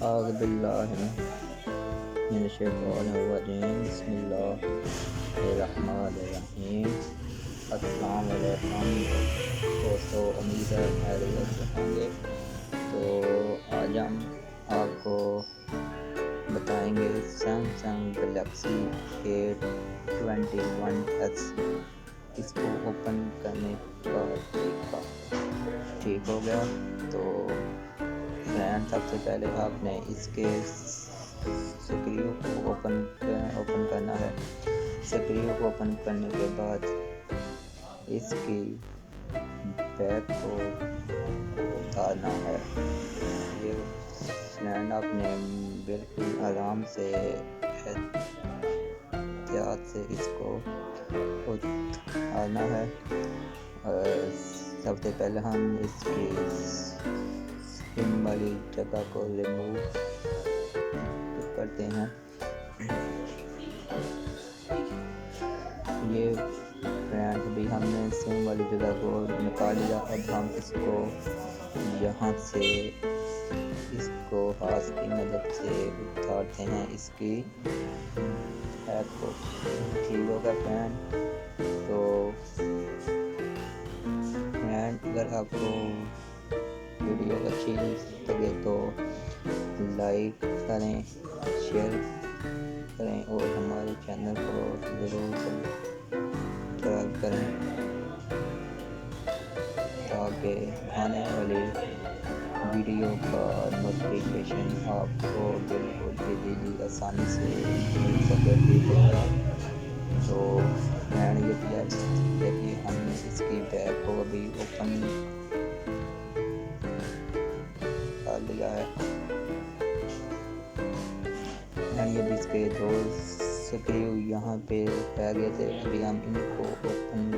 أعوذ بالله من الشیطان الرجیم بسم اللہ الرحمن الرحیم۔ السلام علیکم دوستو، امید ہے خیریت سے ہوں گے۔ تو آج ہم آپ کو بتائیں گے سیمسنگ گلیکسی A21s، اس کو اوپن کرنے کا طریقہ۔ ٹھیک ہو گیا، تو فرینڈ سب سے پہلے آپ نے اس کے سکریو کو اوپن کرنا ہے۔ سکریو کو اوپن کرنے کے بعد اس کی بیک کو اتارنا ہے۔ یہ فرینڈ آپ نے بالکل آرام سے احتیاط سے اس کو اتارنا ہے۔ سب سے پہلے ہم اس کی سپرنگ والی جگہ کو ریموو کرتے ہیں۔ یہ فرینڈ بھی ہم نے سپرنگ والی جگہ کو نکال لیا۔ اب ہم اس کو یہاں سے اس کو ہاتھ کی مدد سے اتارتے ہیں، اس کی بیک کو۔ ٹھیک ہوگا فرینڈ۔ تو فرینڈ اگر آپ کو ویڈیو اچھی لگے تو لائک کریں، شیئر کریں اور ہمارے چینل کو ضرور سبسکرائب کریں تاکہ آنے والی ویڈیو کا نوٹیفیکیشن آپ کو بالکل ایزیلی آسانی سے مل سکے۔ ٹھیک ہوگا۔ تو فرینڈ یہ دیکھیے ہم نے اس کی بیک کو ابھی اوپن کر لیا ہے۔ یہ بھی اس کے دو سکریو یہاں پہ رہ گئے تھے، ابھی ہم ان کو اوپن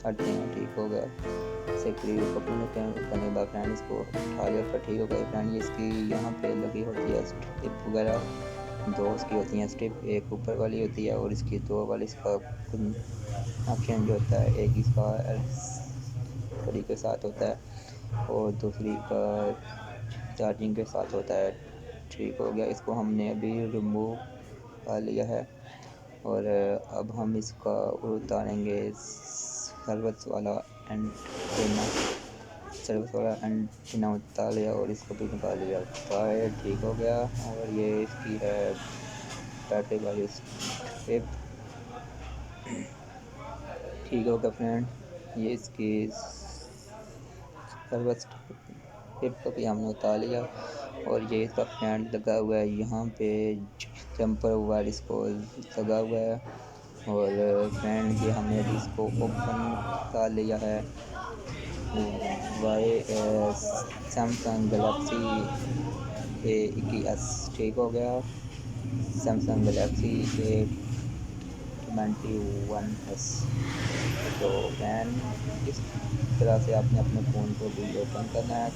کرتے ہیں۔ ٹھیک ہو گیا۔ سکریو کو اوپن کرنے کے بعد فرینڈ اس کو اٹھا لیا پر۔ ٹھیک ہو گیا فرینڈ۔ یہ اس کی یہاں پہ لگی ہوتی ہے اسٹرپ وغیرہ، دو اس کی ہوتی ہیں اسٹرپ، ایک اوپر والی ہوتی ہے اور اس کی دو والی۔ اس کا آپشن جو ہوتا ہے، ایک اس کا گھڑی کے ساتھ ہوتا ہے اور دوسری کا چارجنگ کے ساتھ ہوتا ہے۔ ٹھیک ہو گیا۔ اس کو ہم نے ابھی ریموو کر لیا ہے اور اب ہم اس کا اتاریں گے سروس والا اینٹینا۔ سروس والا اینٹینا اتار لیا اور اس کو بھی نکال لیا۔ ٹھیک ہو گیا۔ اور یہ اس کی ہے بیٹری والی اسٹرپ۔ ٹھیک ہو گیا فرینڈ۔ یہ اس کی سروس اسٹرپ کو بھی ہم نے اتار لیا اور یہ اس کا فرینڈ لگا ہوا ہے یہاں پہ جمپر وائر اس کو لگا ہوا ہے۔ اور فرینڈ یہ ہم نے ابھی اس کو اوپن کر لیا ہے۔ Samsung Galaxy A21s۔ ٹھیک ہو گیا۔ Samsung Galaxy A21s۔ تو فرینڈ اس طرح سے آپ نے اپنے فون کو بھی اوپن کرنا ہے۔